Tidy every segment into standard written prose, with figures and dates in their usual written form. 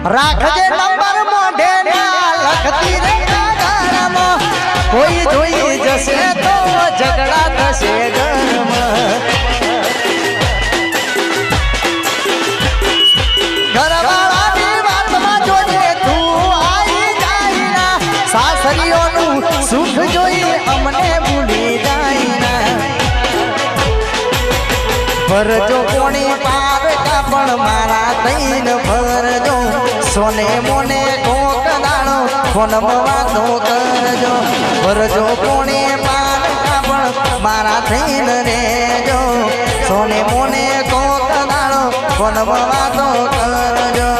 રાખજે નંબર મોઢે ના લખતી રે કાગળમાં કોઈ જોઈ જશે તો ઝઘડા થશે ઘરમાં ઘરવાળાની વાતમાં જોજે તું આવી જાય ના સાસરીઓનું સુખ જોઈ અમને ભૂલી જાય ના ભરજો કોણી પારકા પણ મારા તૈન ભરજો સોને મોને કોક દાણો ફોનમાં વાતો કરજો ભરજો કોણી પારકા પણ મારા થઈને રેજો સોને મોને કોક દાણો ફોનમાં વાતો કરજો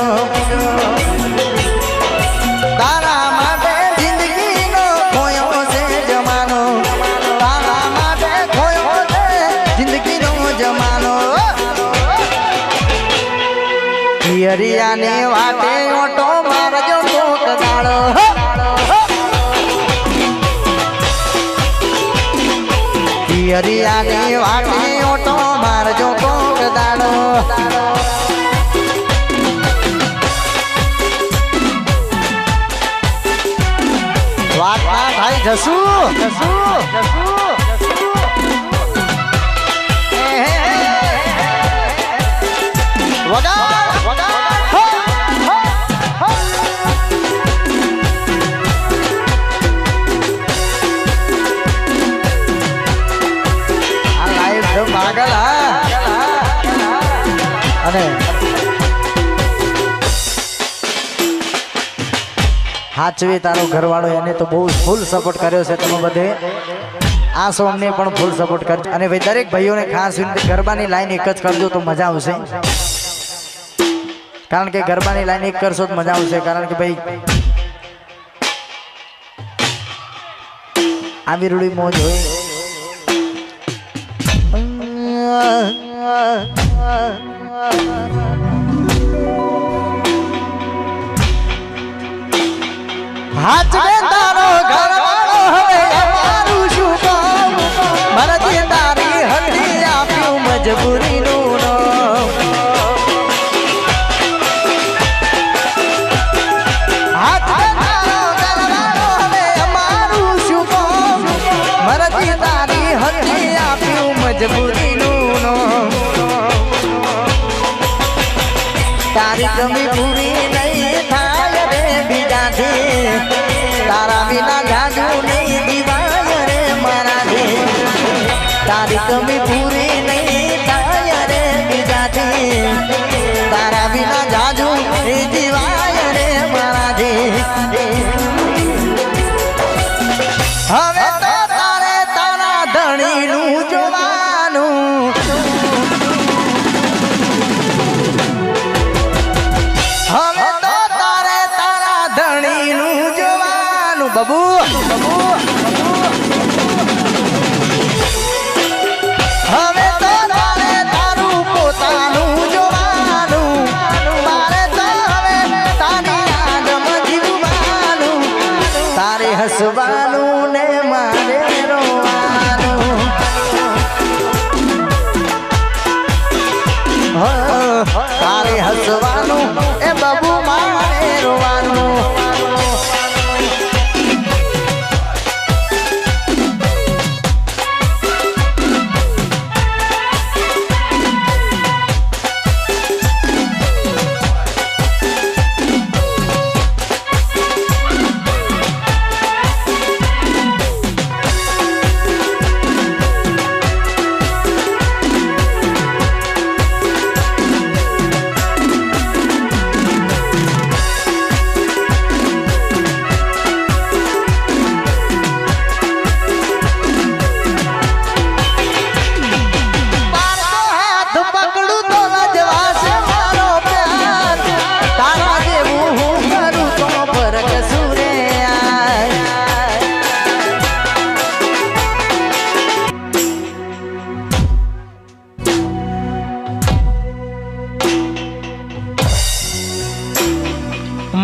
તારા માટે જિંદગીનો ખોયો છે જમાનો તારા માટે ખોયો છે જિંદગીનો જમાનો પિયરિયાની વાટે ઓટો મારજો કોક દાડો પિયરિયાની વાટે ઓટો મારજો કોક દાડો વાત ના ભાઈ જસુ પાગલ અને હાચવી તારો ઘરવાળો એને તો બહુ ફૂલ સપોર્ટ કર્યો છે તમે બધે આ સોંગને પણ ફૂલ સપોર્ટ કરજો અને ભાઈ દરેક ભાઈઓને ખાસ ગરબાની લાઈન એક જ કરજો તો મજા આવશે કારણ કે ગરબાની લાઈન એક કરશો તો મજા આવશે કારણ કે ભાઈ આવી રૂડી મોજ હોય હાચવે તારો ઘરવાળો હવે અમારું શું કામ મરજી તારી હળી આપ્યું મજબૂરીનું હાચવે તારો ઘરવાળો હવે અમારું શું કામ મરજી તારી હળી આપ્યું મજબૂરીનું તારી કમી પૂરી નહીં થાય રે બીજાથી તારા વિના જાજુ નહીં દિવાય રે મારાથી તારી કમી પૂરી નહીં થાય રે બીજાથી તારા વિના જાજુ નહીં દિવાય રે મારાથી હવે તો તારે તારા ધણીનું જોવાનું હવે તો તારે તારા ધણીનું જોવાનું બબુ હવે તો તારે તારું પોતાનું જોવાનું મારે તો હવે તારી આગમાં જીવવાનું તારે હસવાનું ને મારે રોવાનું તારે હસવાનું એ બબુ મારે રોવાનું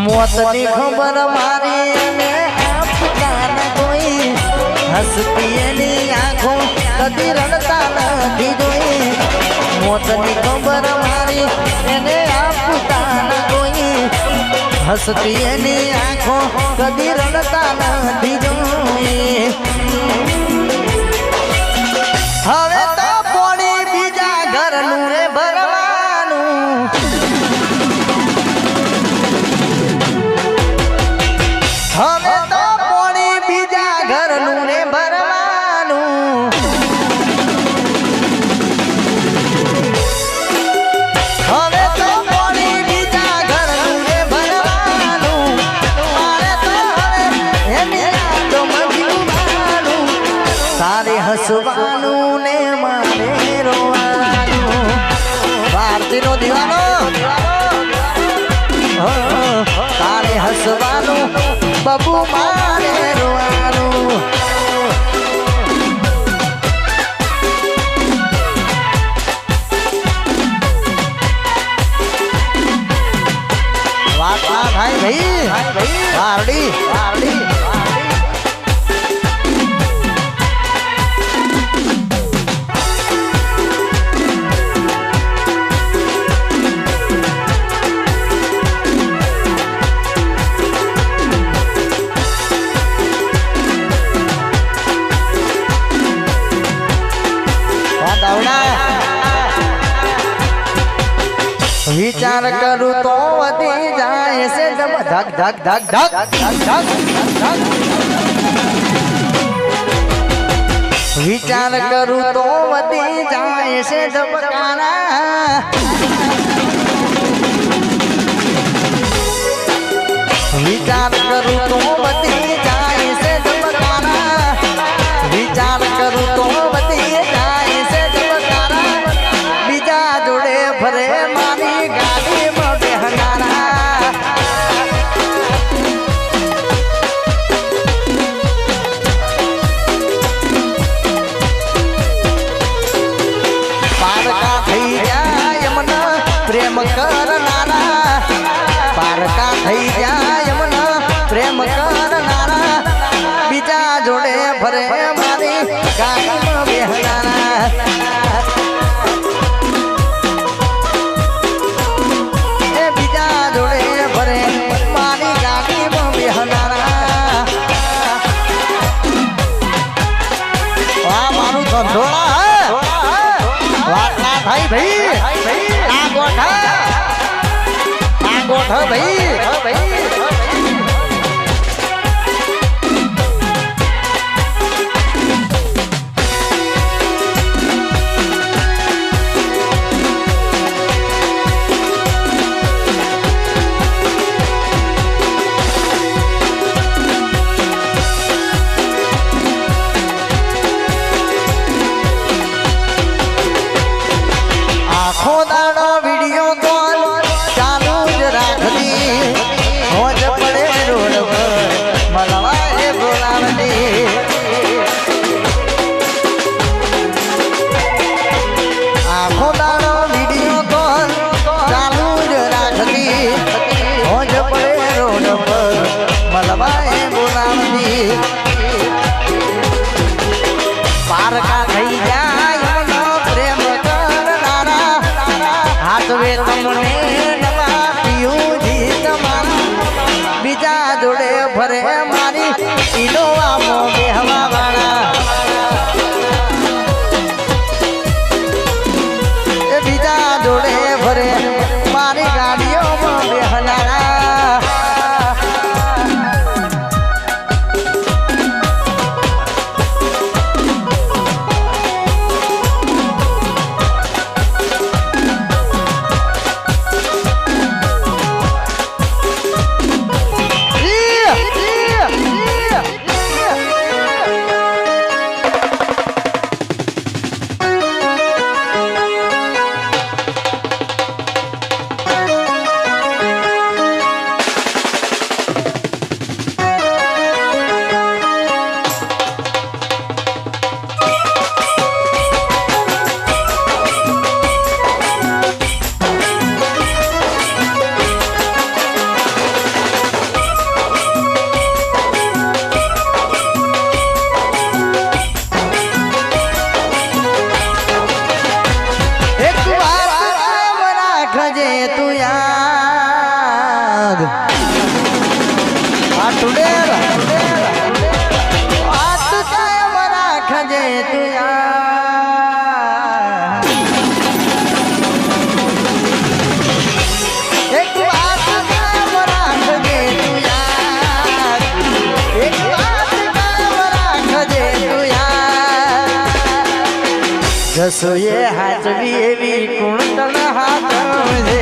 મોતની ખબર મારી અને આપતા કોઈ હસતી એની આંખો કદી રડતા નથી જોઈ મોતની ખબર મારી એને આપતા ન કોઈ હસતી એની આંખો કદી રડતા નથી જોઈ હવે તો પોણી બીજા ઘરનું રે ભરવાનું હવે તો પોણી બીજા ઘરનું રે ભરવાનું હવે તો પોણી બીજા ઘરનું રે ભરવાનું મારે તો હવે એની યાદોમાં જીવવાનું તારે હસવાનું ને મારે રોવાનું ભારતીનો દીવાનો તારે હસવાનું બબુ મારે રોવાનું વાત ના થાય ભાઈ વારડી વારડી વિચાર કરું તો વધી જાય છે ધક ધક ધક ધક ધક વિચાર કરું તો વધી જાય છે ધબકારા વિચાર કરું તો વધી જાય છે ધબકારા વિચાર કરું તો વધી જાય છે ધબકારા બીજા જોડે ફરે મારી ગાડીમાં બેહનારા પારકા થઈ જાય મને પ્રેમ કરનારા પારકા થઈ જાય મને પ્રેમ કરનારા બીજા જોડે ફરે મારી ગાડીમાં બેહનારા ભાઈ આખો દાડો વિડિયો કોલ ચાલુ જ રાખતી રાખજે તું યાદ વાત કાયમ રાખજે તું યાદ એક વાત કાયમ રાખજે તું યાદ એક વાત કાયમ રાખજે તું યાદ જસોએ હાચવી એવી કુણતન હાચવજે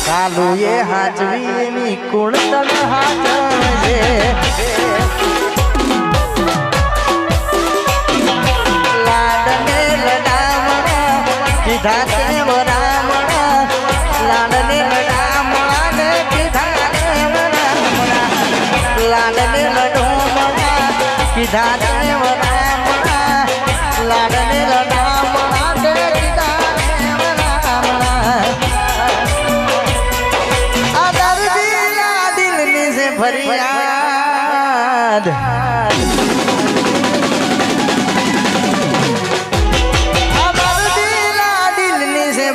કાલુએ હાચવી એવી કુણતન હાચવજે લાડને લડામણા કીધા તે વરામણા લાડને લડામણા ને કીધા તે વરામણા લાડને લડોમણા કીધા તે વરામણા લાડને લડામણા ને કીધા તે વરામણા આ દર્દીના દિલની સે ફરિયાદ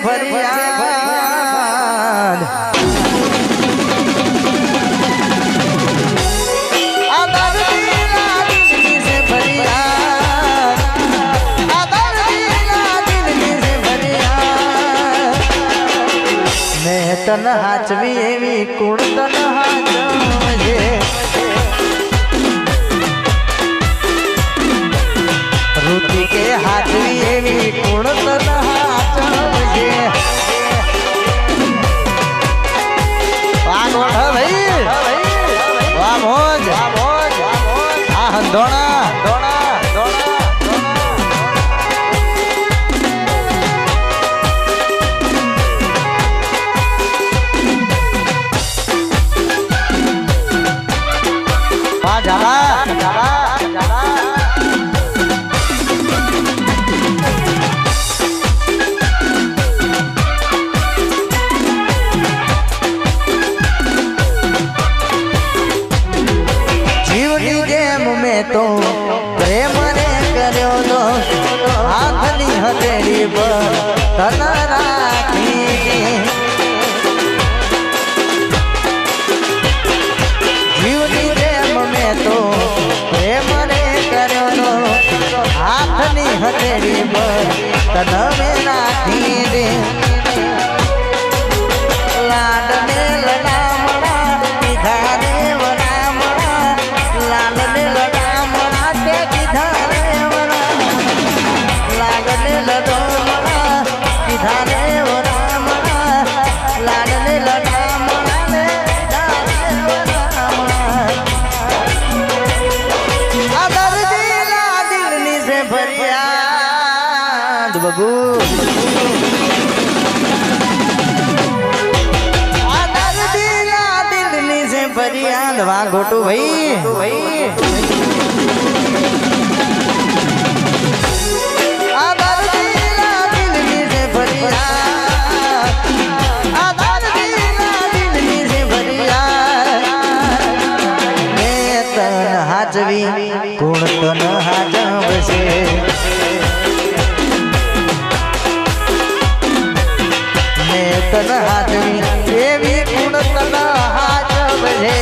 ફરિયાદ આ દર્દીના દિલની સે ફરિયાદ આ દર્દીના દિલની સે ફરિયાદ મેં તન હાચવી એવી કુણતન હાચવજે ઋતિ કે હાચવી એવી કુણતન હાચવજે વાહ મોજ આ હંધોણા તો પ્રેમ ને કર્યો તો હાથની હથેળી પર તન રાખી જીવની જેમ મેં તો પ્રેમ ને કર્યો તો હાથની હથેળી પર તન મેં રાખી દે લાડને લડામણા કીધા ને વરામણા લાડને લડામણા તે કીધા ને વરામણા લાડને લડામણા કીધા ને વરામણા લાડને લડામણા ને કીધા ને વરામણા આ દર્દીના દિલની સે ફરિયાદ બબુ ફરિયાદ વાહ ગોટુ ભાઈ આ દર્દીના દિલની સે ફરિયાદ આ દર્દીના દિલની સે ફરિયાદ મેં તન હાચવી કોણ તન હાચવશે મેં તન હાચવી એવી કોણ તન હાચવશે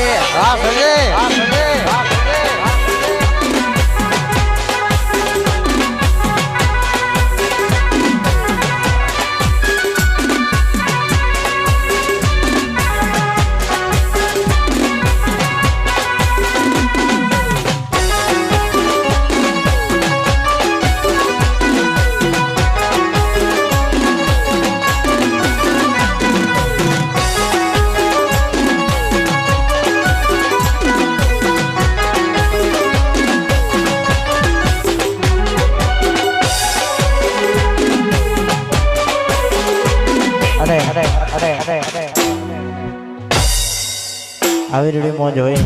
આવી રીડી મોજ હોય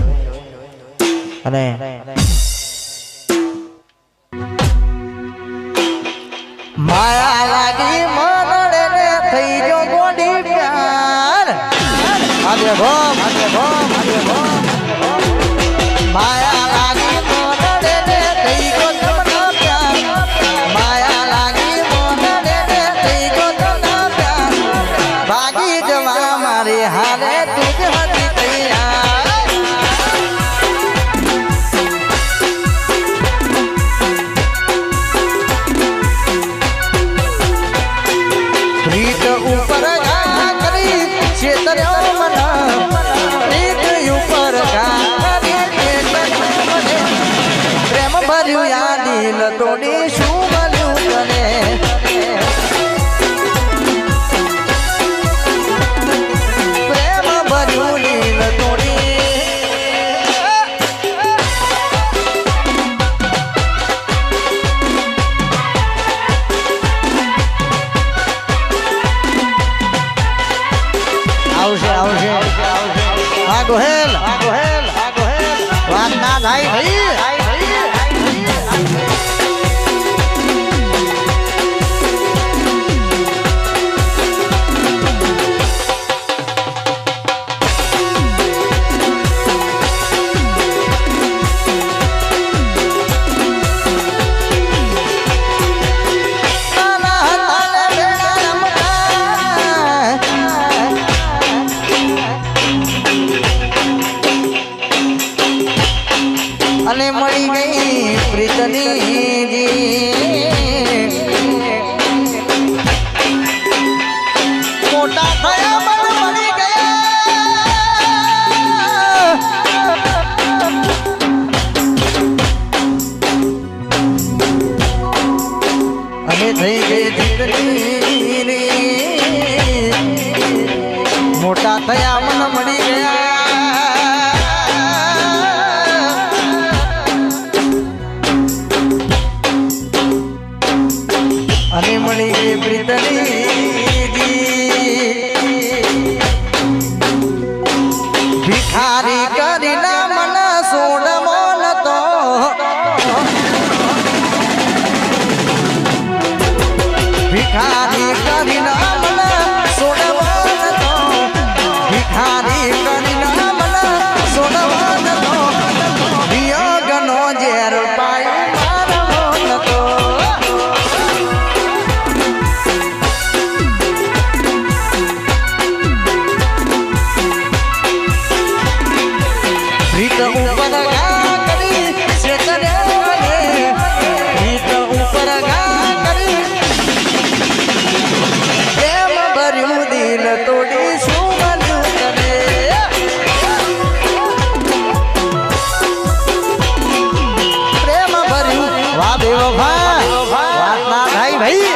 અને માયા લાગી મનડે ને થઈ જો ગોડી પ્યાર ભાગ્ય ભોમ માયા લાગી મોનડે ને થઈ ગયો તમનો પ્યાર માયા લાગી મોનડે ને થઈ ગયો તમનો પ્યાર ભાગી જવા મારી હારે તું જ હતી તૈયાર પ્રીત ઉપર ગા કરી છેતર્યો મના પ્રીત ઉપર ગા કરી પ્રેમ ભર્યું યા દિલ તોડી શું મળ્યું તને પ્રેમ ભર્યું દિલ તોડી આવશે હા ગોહેલ વાત ના થાય ભાઈ અને મળી ગઈ પ્રીતની મોટા થયા પણ મળી ગયા અને થઈ ગઈ જીતની મોટા થયા પણ મળી ગયા અને મળી ગઈ પ્રીતની ભિખારી કરીના મન સોડમો નતો ભિખારી કરીના મન સોડમો નતો ભિખારી કરીના મન સોડમો નતો વિયોગનો ઝેર પાયો મારવો નતો પ્રીત ઉપર ગા કરી છેતર્યો પ્રીત ઉપર ગા કરી પ્રેમ ભર્યું દિલ તોડી શું મળ્યું તને પ્રેમ ભર્યું વાહ બેવફા વાત ના થાય ભાઈ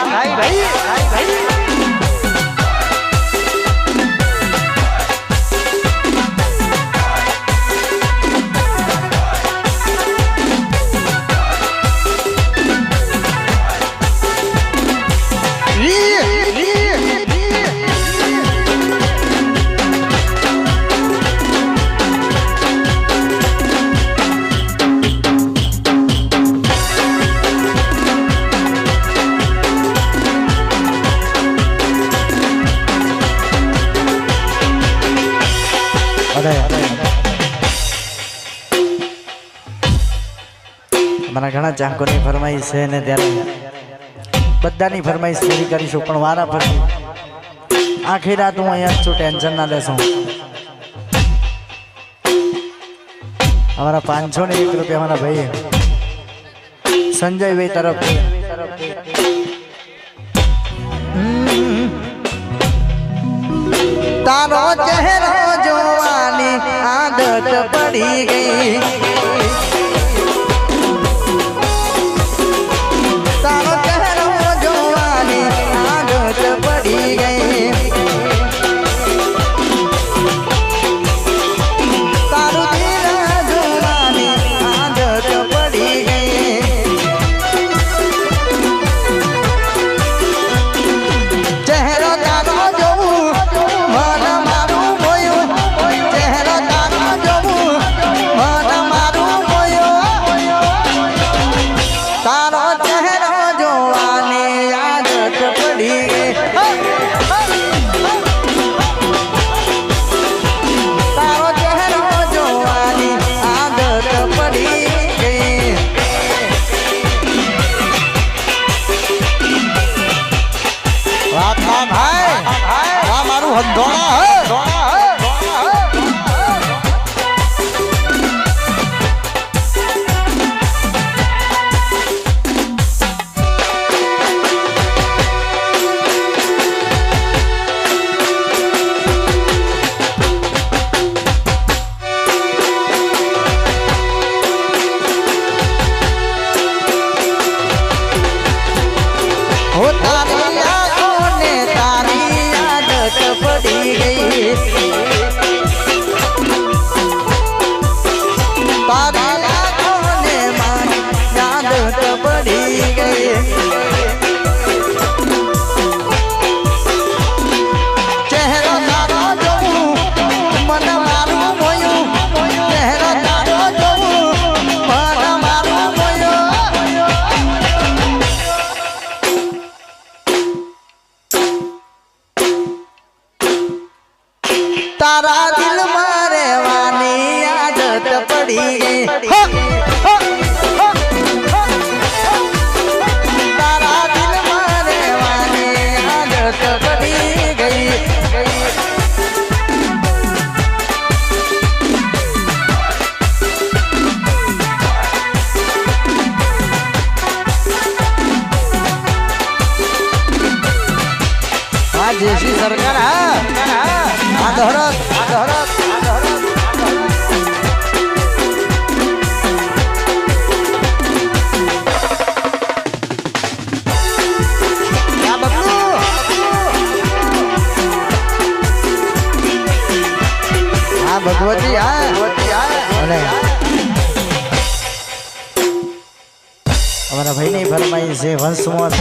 મારા ઘણા ચાહકોની ફરમાઈશ છે ને ત્યારે બધાની ફરમાઈશ પૂરી કરીશું પણ વારા પછી આખી રાત હું અહીંયા છું ટેન્શન ના લેશો અમારા 501 રૂપિયા મારા ભાઈ સંજયભાઈ તરફથી તારો ચહેરો જોવાની આદત પડી ગઈ તારો ચહેરો જોવાની આદત પડી ગઈ તારું દિલ જોવાની આદત પડી ગઈ ચહેરો તારો જોવું મન મારું મોયું ચહેરો તારો જોવું મન મારું ધોળા હે ધોળા હે તારા દિલ માં રહેવાની આદત પડી ગઈ તારા દિલ માં રહેવાની આદત પડી ગઈ હા જેસી સરકાર હા ધરત ધરત ભગવતી અને અમારા ભાઈ ની ફરમાઈ છે વંશમોર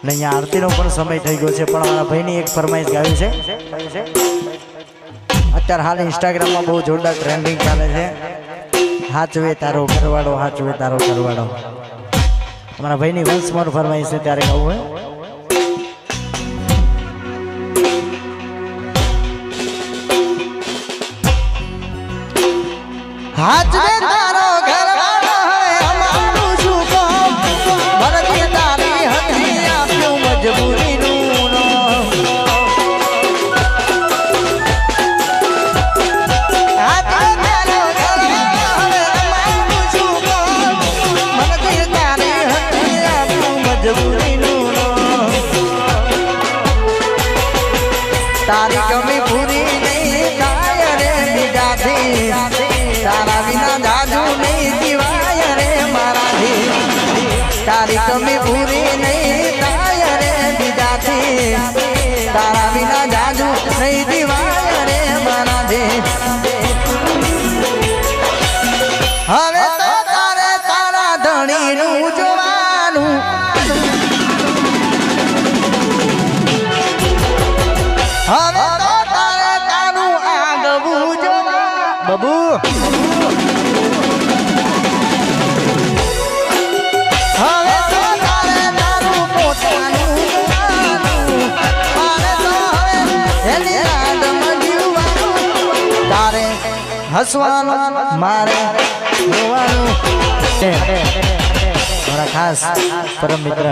અહીંયા આરતીનો પણ સમય થઈ ગયો છે પણ અમારા ભાઈની એક ફરમાઈશ ગાવી છે અત્યારે હાલ ઇન્સ્ટાગ્રામમાં બહુ જોરદાર ટ્રેન્ડિંગ ચાલે છે હાચવે તારો ઘરવાળો હાચવે તારો ઘરવાળો અમારા ભાઈની વંશમોર ફરમાઈશ છે ત્યારે ગાવું હોય હાચવે તારો ઘરવાળો હોય અમારું શું કામ ભરતી તારી હતી આપ્યું મજબૂરીનું હાચવે તારો ઘરવાળો હોય અમારું શું કામ ભરતી તારી હતી આપ્યું મજબૂરીનું તારી કમી પૂરી નહીં થાય રે બીજાથી તારા વિના જાજુ નહીં જીવાય રે મારાથી તારી કમી પૂરી નહીં થાય રે બીજાથી તારા વિના જાજુ નહીં જીવાય રે મારાથી હવે તો તારે તારા ધણીનું જોવાનું હવે તો તારે તારું આગવું જોવાનું બબુ હવે તો તારે તારું પોતાનું જોવાનું મારે તો હવે એની યાદમાં જીવવાનું તારે હસવાનું મારે રોવાનું મારા ખાસ પરમ મિત્ર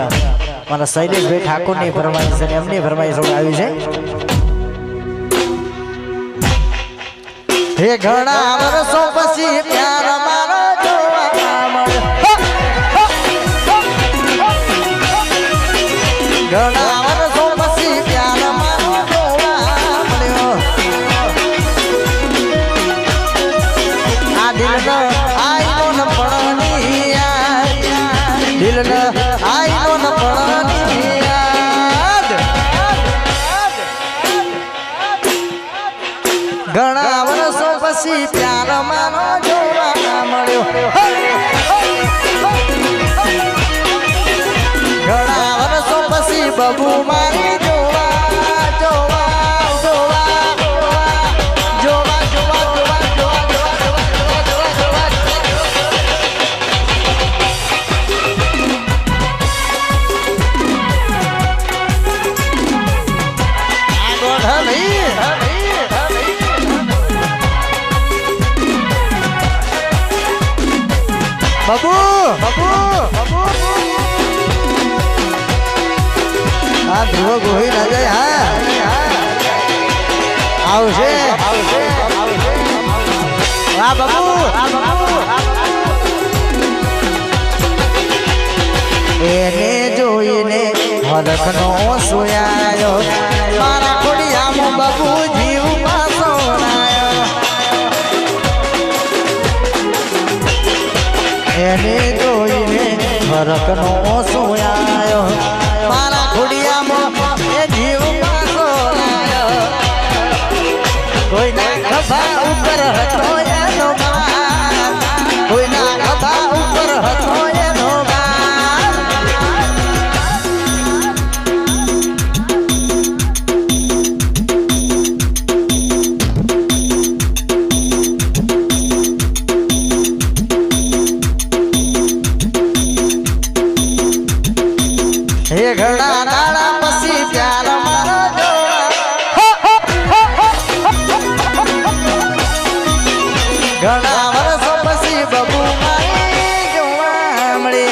મારા શૈલેષભાઈ ઠાકોરની ફરમાઈશ અને એમની ફરમાઈશ આવી છે હે ઘણા વર્ષો પછી પ્યાર મારો જોવા મળ્યો ઘણા વર્ષો પછી પ્યાર મારો જોવા મળ્યો આ દિલ આઈનો ન પડની દિલ આઈનો ન પડની ઘણા વર્ષો પછી પ્યાર મારો જોવા મળ્યો ઘણા વર્ષો પછી બબુ મારી જોવા જોવા જોવા જોવા જોવા જોવા જોવા જોવા જોવા જોવા બાબુ બાબુ આ ધ્રુવ ગોહી ના જાય હા આવશે હા બાબુ એને જોઈને હરખનો સોયાયો મારા ખોડિયામાં બાબુ જીવ પાસોણાયો એને જોઈને હરખનો સોયાયો મારા ખોડિયામાં એ જીવ પાસોણાયો કોઈના ખભા ઉપર હતો એનો બાપ કોઈના ખભા ઉપર હતો એનો ઘણા દાડા પછી પ્યાર મારો ઘણા વર્ષો પછી બબુ મારી જોવા મળે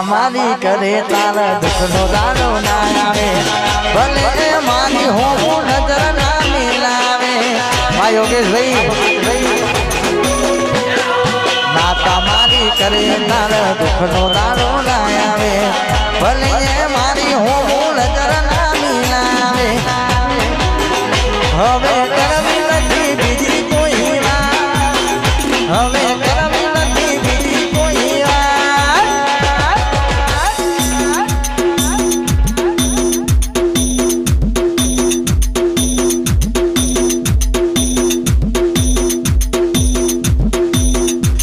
મારી કરે તારા દુઃખનો દાડો ના આવે ભલે મારી હું નજર ના મિલાવે મા યોગેશભાઈ માતા મારી કરે તારા દુઃખનો દાડો ના આવે ભલે મારી હું નજર ના મિલાવે હવે કરવી નથી બીજી કોઈ હવે કરવી નથી બીજી કોઈ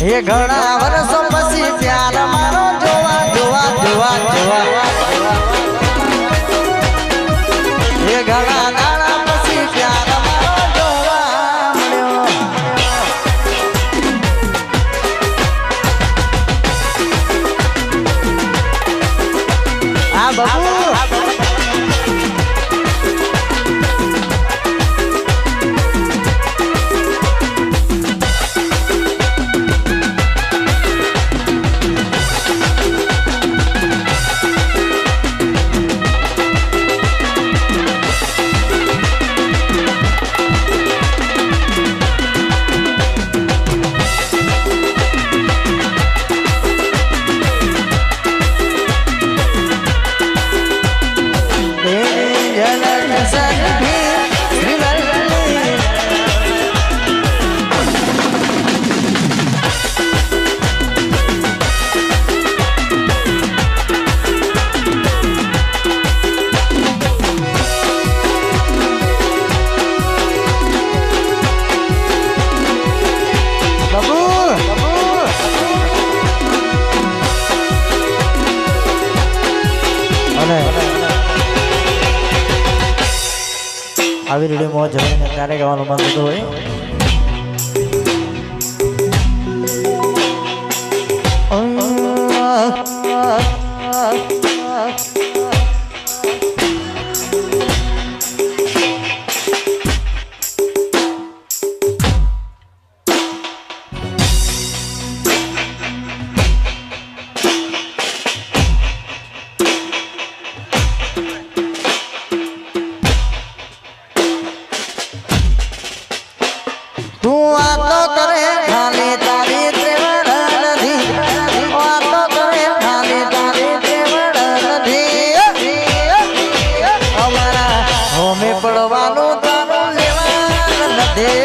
એ ઘણા વર્ષો પછી પ્યાર મારો જોવા જોવા જોવા જોવા એ ઘણા દાડા પછી પ્યાર મારો જોવા મળ્યો આ બાબુ આવી રેડિયોમાં જઈને ત્યારે ગાવાનું મન થતું હોય પડવાનું તારું લેવા નથી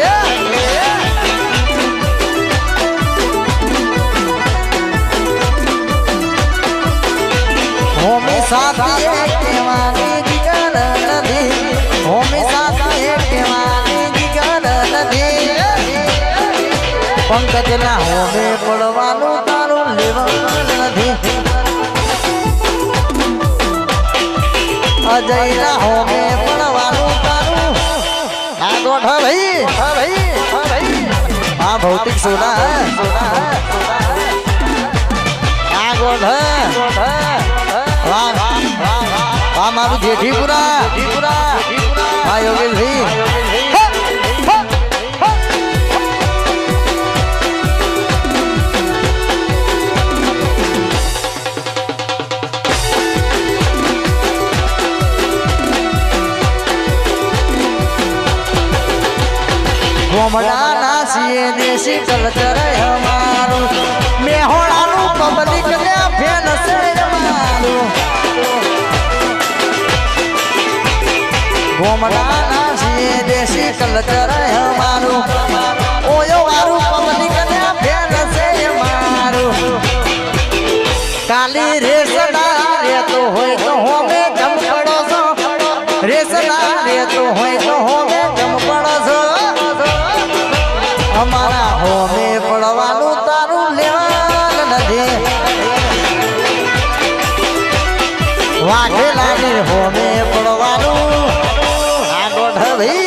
હોમી સાથે કહેવાની જીગર નથી હોમી સાથે કહેવાની જીગર નથી પંકજના હોમે પડવાનું તારું લેવાનું નથી અજયના હોમે પડવાનું તારું આ ગોઠ ભાઈ આ ભૌતિક સોના આ ગોઠ વાહ મારું જેઠીપુરા હા યોગેશ ભાઈ गोमड़ा सीए देसी कल्चर हमारू मेहोड़ानु पब्लिक ने फैन से हमारू गोमड़ा सीए देसी कल्चर हमारू ओयो वारू पब्लिक ने फैन से हमारू काली रेसना रे तो होय तो होमे जम पड़ो सो रेसना रे तो होय तो होमे जम पड़ो सो हमारा होमे पड़वानु तारू लेवान नदी वागे लागे होमे पड़वानु आगो ढभी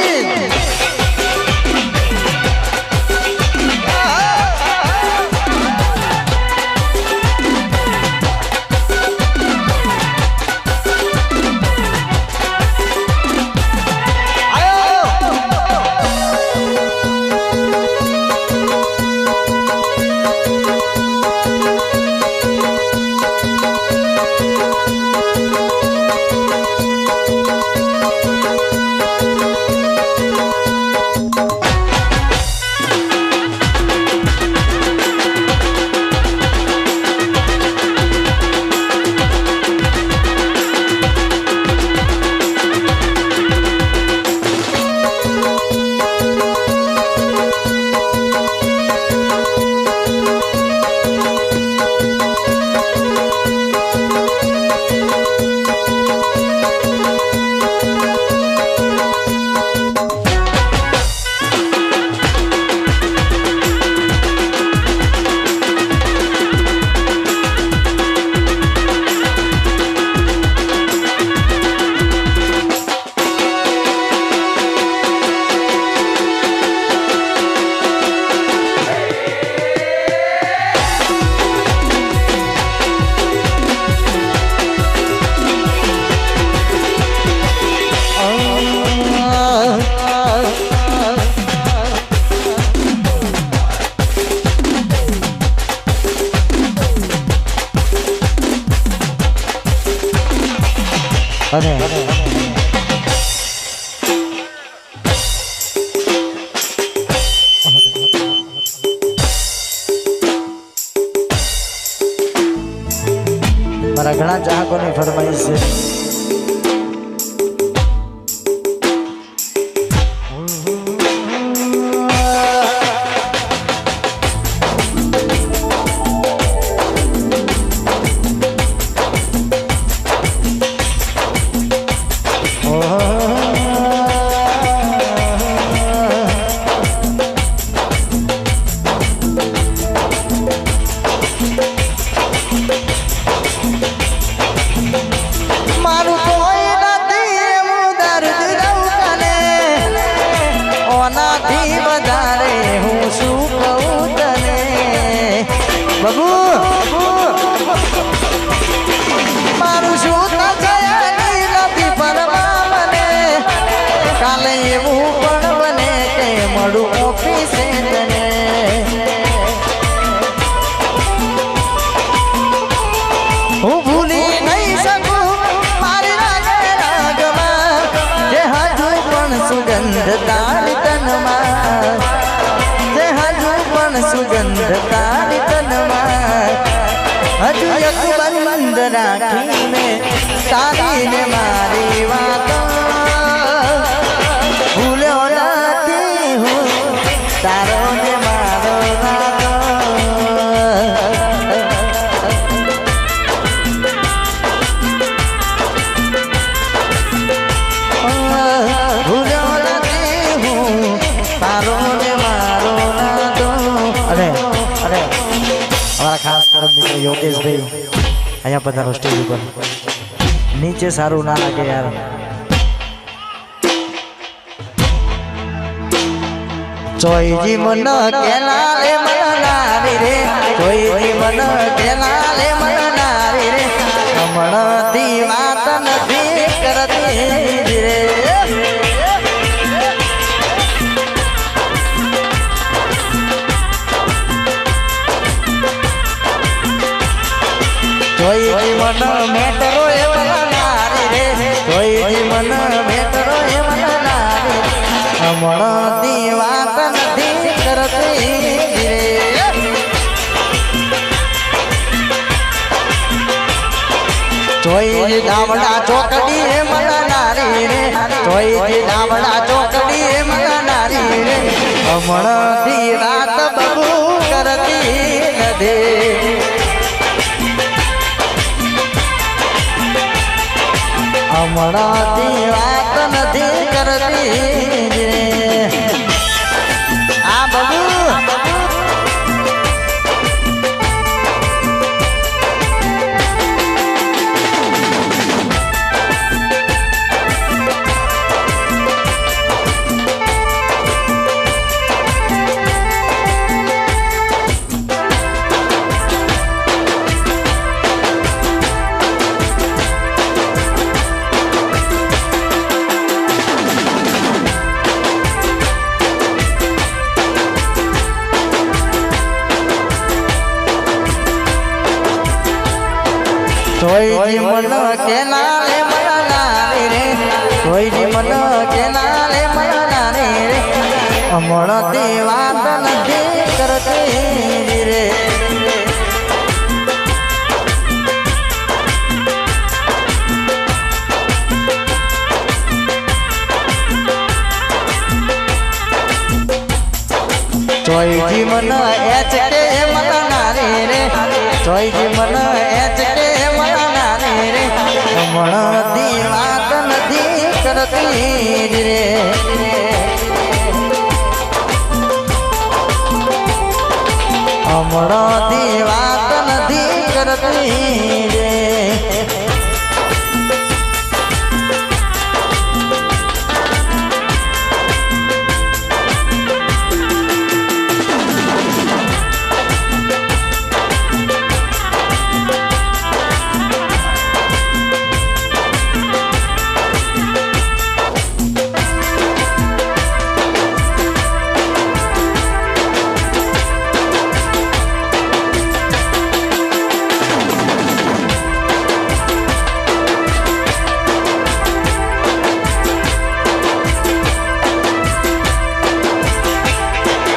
अरे मारा घना चाहकोनी फरमाइश है बाबू मारू शूट नदी परमा बने काले एवं पण बने के मड़ू ऑफिस तने हूँ भूली नहीं सकूं मारी रागमा जे हजू पण सुगंध तारी तनमा जे हजू पण सुगंध तारी तनमा हजू एक बंद राखी में तारी ने मारी वाता भूले जाती हूँ तारो ने मारो वाता भूले जाती हूँ तारो ने मारो वाता ખાસ પરમ મિત્ર યોગેશભાઈ અહીંયા પધારો સ્ટેજ ઉપર. નીચે સારું ના લાગે યાર. જોઈજી મન કેલા રે મન નારી રે, જોઈજી મન કેલા રે મન નારી રે, હમણાંથી વાત નથી કરતી રે. જોઈજી મન મેટરો એ મન નારી રે, જોઈજી મન મેટરો એ મન નારી રે, હમણાંથી વાત નથી કરતી રે. જોઈજી દામડા ચોકડી એ મન નારી રે, જોઈજી દામડા ચોકડી એ મન નારી રે, હમણાંથી વાત બહુ કરતી નથી. હમણાંથી વાત નથી કરતી રે. આ બબુ જોઈજી મન કેલા રે મન નારી રે, જોઈજી મન કેલા રે મન નારી રે, હમણાંથી વાત નથી કરતી રે. જોઈજી મન એચ કે મન નારી રે, જોઈજી મન એચ કે મન નારી રે, હમણાંથી વાત નથી કરતી રે. હમણાંથી વાત નથી કરતી રે.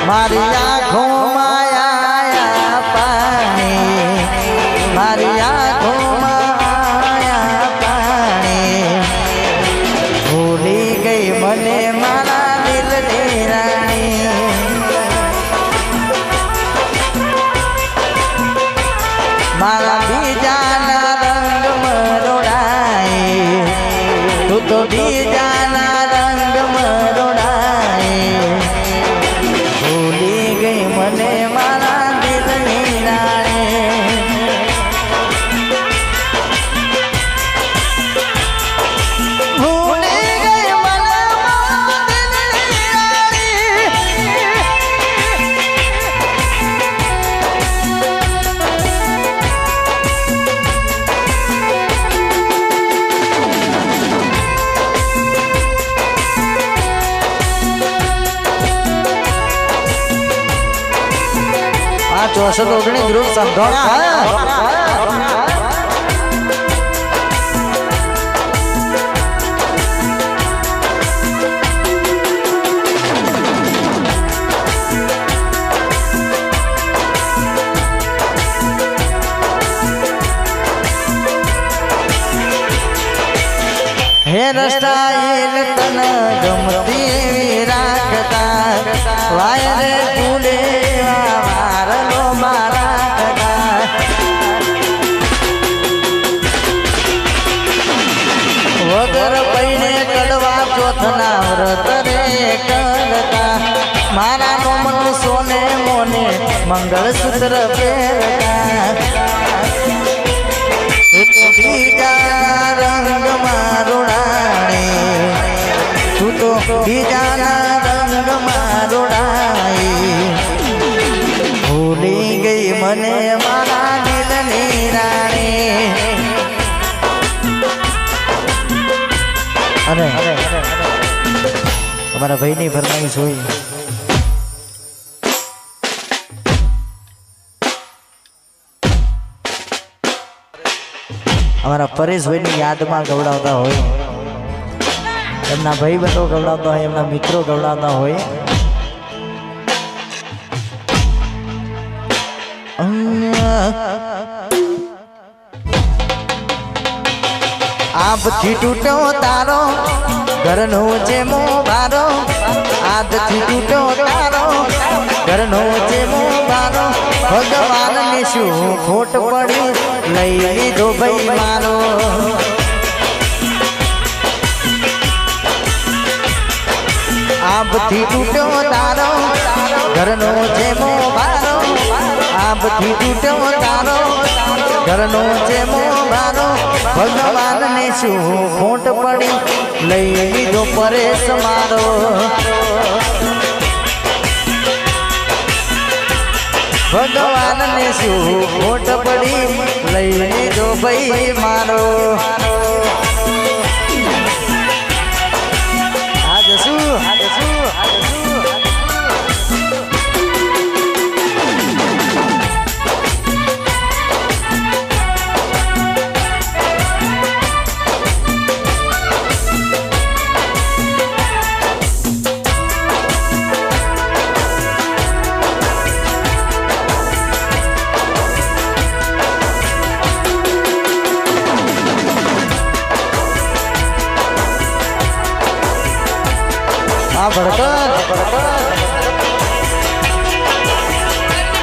મારી આંખોમાં આયા પાણી, મારી આંખોમાં આયા પાણી, ભૂલી ગઈ મને મારા દિલની રાણી. મારા બીજાના રંગમાં રોડાઈ, તું તો બીજાના રંગમાં રોડાઈ, ભૂલી ગઈ મને મારા દિલની રાણી. ભૂલી ગઈ મને મારા દિલની રાણી. આ 64 ગ્રુપ સંધોણા. હે રસ્ટાઈલ તન ગમતી રાખતા, વાયરે ફૂલે મારલો મારા, વગર પૈને કડવા ચોથના વ્રત રે કરતા, મારા નોમન સોને મોને મંગળસૂત્ર પહેરતા. બીજાના રંગમાં રોડાણી તું તો બીજાના રંગમાં રોડાઈ ભૂલી ગઈ મને મારા દિલની રાણી અરે તમારા ભાઈની ફરમાઈશ હોય અમારા પરેશભાઈની યાદમાં ગવડાવતા હોય એમના ભાઈ બંધો ગવડાવતા હોય એમના મિત્રો ગવડાવતા હોય આપથી તૂટો તારો ઘરનો જેમો બારો આજથી તૂટો તારો ઘરનો જેમો બારો ભગવાનને શું ખોટ પડી લઈ લીધો ભાઈ મારો આપથી તૂટો તારો ઘરનો જેમો બારો આપથી તૂટો તારો ઘરનો જેમો બારો ભગવાનને શું ખોટ પડી લઈ લીધો પરેશ મારો ભગવાનને શું ખોટ પડી લઈ લીધો ભાઈ મારો આજ શું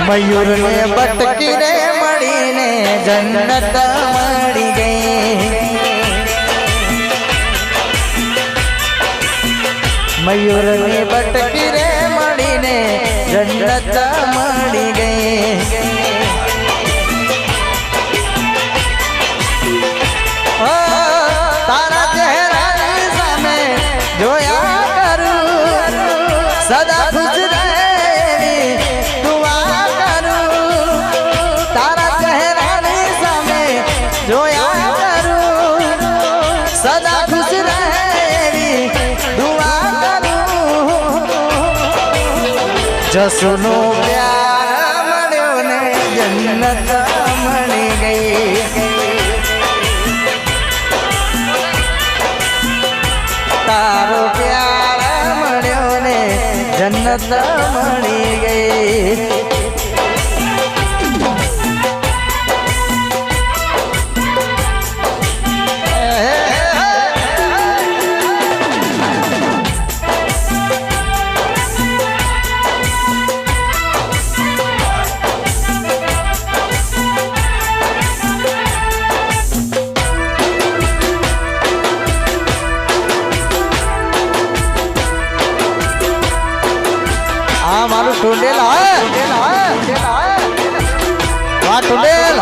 મયુર ને બટકી રે મળીને જન્નત મળી ગઈ મયુર ને બટકી રે મળીને જન્નત મળી ગઈ તારા ચહેરાની સામે જોયા કરું સદા ખુશ રહેવી દુઆ કરું તારા ચહેરાની સામે જોયા કરું સદા ખુશ રહેવી દુઆ કરું જસુનો પ્યાર મળ્યો ને જન્નત મળી ગઈ તારો પ્યાર મળ્યો ને જન્નત મળી ગઈ મારું ટુંડેલ વાહ ટુંડેલ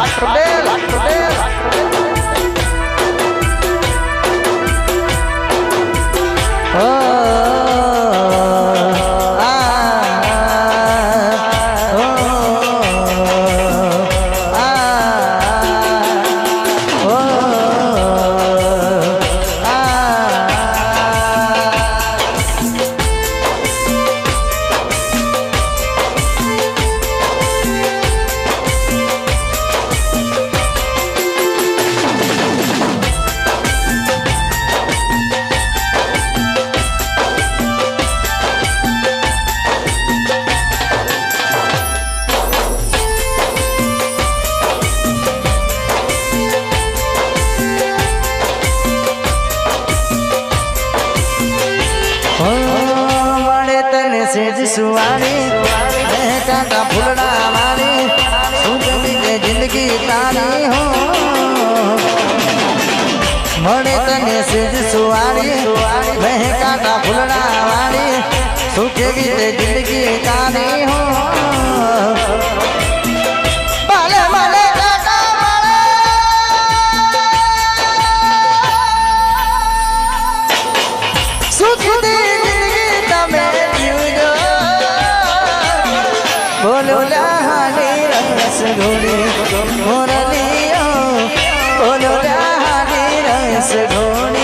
સેજ સુવાણી કાકા ફૂલડા વાળી સુજની કે જિંદગી તારી હો મળે તને સેજ સુવાણી મેં કાકા ફૂલડા વાળી સુખેવી તે જિંદગી તારી હો ભલે ભલે કાકા જાહાની રસ ઘોડી મોરલીઓ બોલો જાહાની રસ ઘોડી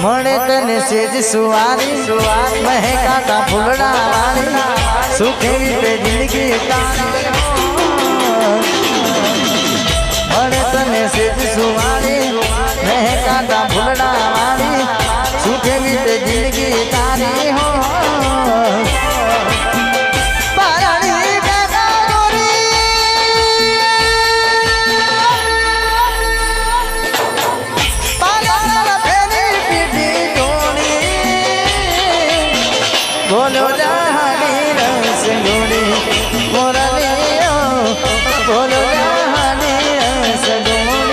મળે તને સેજ સુવારી મહેકાતા ફૂલડા વાળી સુખે રીતે જિંદગી તારી મળે તને સેજ સુવારી મહેકાતા ફૂલડા વાળી સુખે રીતે જિંદગી તારી હો બોલો જાહાની રસ ઘોડી મોરલીઓ બોલો જાહાની રસ ઘોડી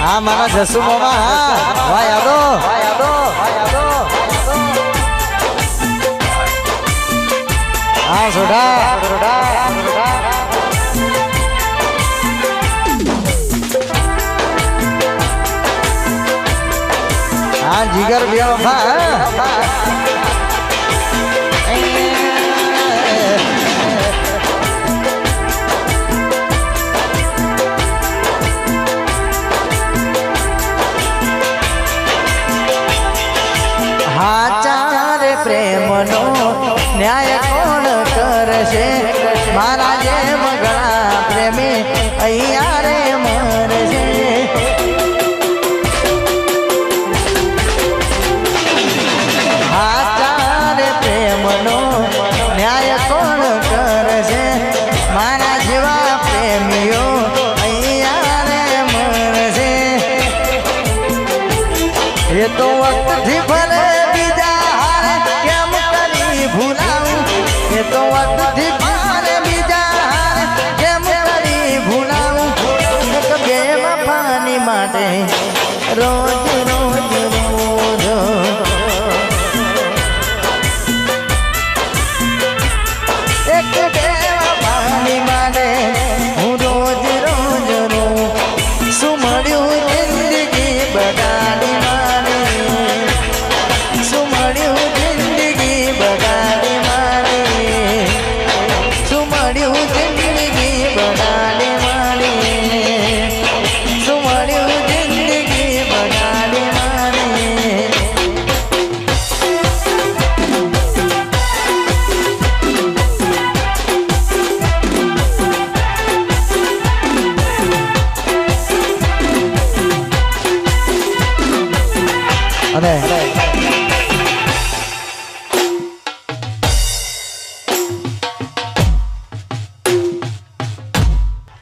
હા મારા જસુ મામા હા યાદો હા સોઢા हाँ जिगर भी हाचार प्रेम नो न्याय कोण करशे मारा जे मगळा प्रेमी अय्या रे मरशे हाचार प्रेम नो न्याय कोण करशे मारा जीवा प्रेमियो अय्या रे मरशे ये तो वक्त थी भले बीजा हारे केम करी भूलाऊं ये तो वक्त थी भले बीजा हारे केम करी भूलाऊं कबे वफानी माटे रोज रोज रोज एक बेवफानी माटे हूँ रोज रोज रो सुमड़्यूं जिंदगी बगाड़ी सुमड़्यूं जिंदगी बगाड़ी मारी सुमड़्यूं जिंदगी बगाड़ी मारी सुमड़्यूं जिंदगी बगाड़ी मारी अरे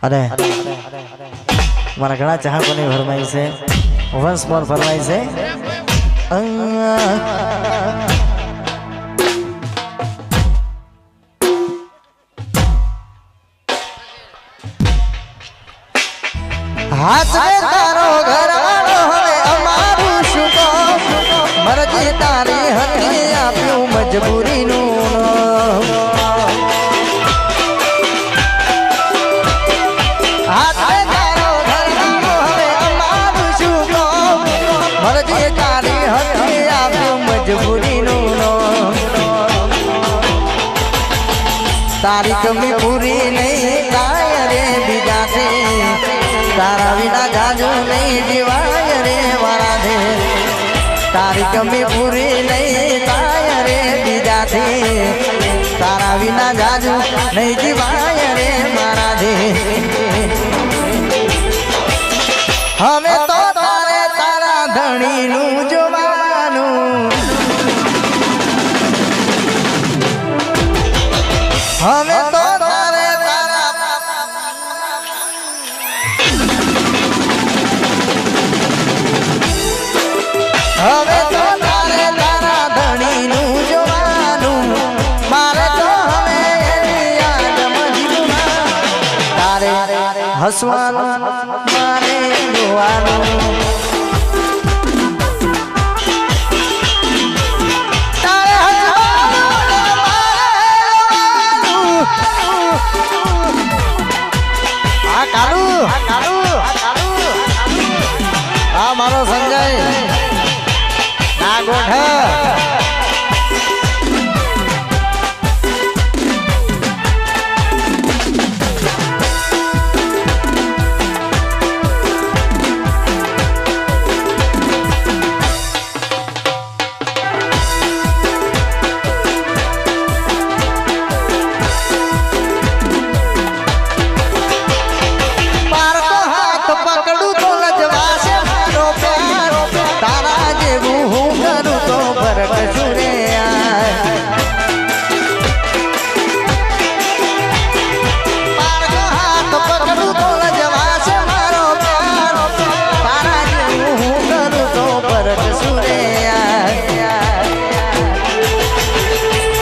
अरे मारा घना चाहकोनी फरमाई से वंस मोर फरमाई से हाथ में तारो घर वालो हवे अमारू शुको मर्जी तारी हती आप्યું मजबूरी નું हाथ में तारो घर वालो हवे अमारू शुको मर्जी तारी हती आप्યું मजबूरी નું तारी कमी पूरी नहीं काय रे बीजा से तारा विना जाजू नहीं जीवाय रे वाला दे तारी कमी पूरी नहीं काय रे बीजा से तारा विना जाजू नहीं जीवाय रे ધણીનું જોવાનું હવે તો તારે તારા હવે તો તારે તારા ધણીનું જોવાનું મારે તો હવે એની યાદમાં જીવવાનું તારે હસવાનું મારે જોવાનું આ મારો સંજય ના ગોઠ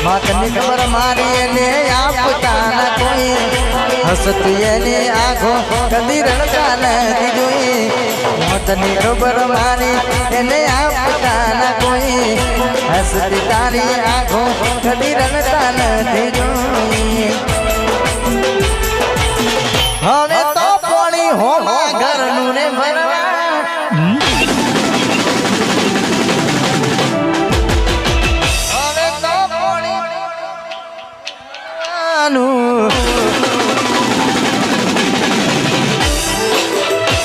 માતની ખબર મારી એને આપતા ના કોઈ હસતી એની આંખો કદી રડતા નથી જોઈ માતની ખબર મારી એને આપતા ના કોઈ હસતી તારી આંખો કદી રડતા નથી જોઈ હવે તો પાણી હોમાં ઘરનું ને ભરવા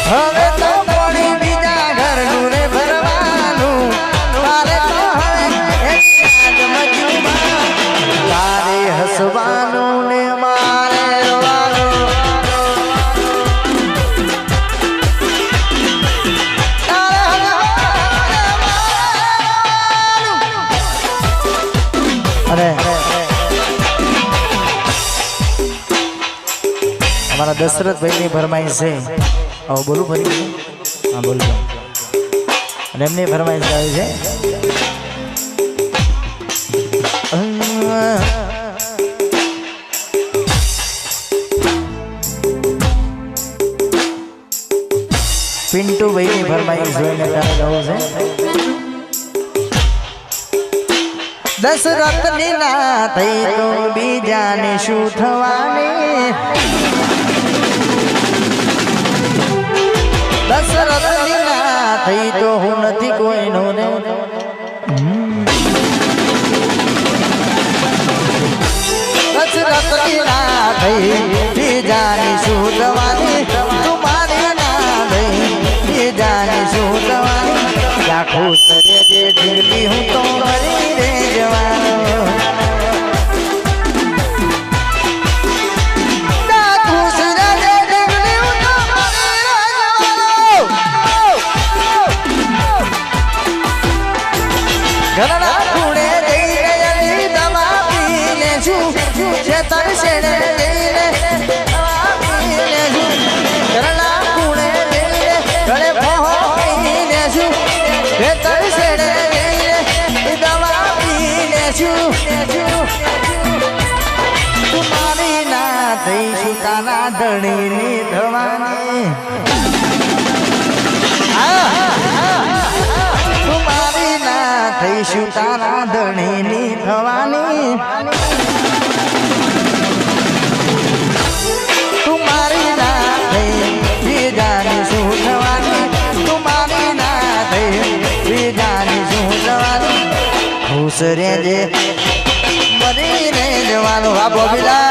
હવે તો પાણી બીજા ઘરનું ને ભરવાનું તારે તો હવે તારે હસવાનું ને મારે રોવાનું અરે અમારા દશરથભાઈની ફરમાઈશ છે હવે બોલું ફરી હા બોલું અને એમની ફરમાઈશ આવે છે પિન્ટુભાઈની ફરમાઈશ જોઈને તારે ગાવું છે દશરથની ના થઈ તો બીજાને શું થવાની દશરથની ના થઈ તો હું નથી કોઈનો ને દશરથની ના થઈ બીજાની શું થવાની તમારી ના થઈ બીજાની શું થવાની લાખો સરે જે જીવતી હું તો મરી રે જવાનો ઘરના ખૂણે જઈ ગયેલી દવા પી લેશું ખેતર શેડે જઈને દવા પી લેશું ઘરના ખૂણે જઈને ગળે ફોહો પી લેશું ખેતર શેડે જઈને દવા પી લેશું તમારી ના થઈશું તારા ધણીની થવાની થઈશું તારા ધણીની થવાની તુમારી ના થઈ બીજાની શું થવાની તુમારી ના થઈ બીજાની શું થવાની ખુશ રેજે મરી રે જવાનું આ બોબીલા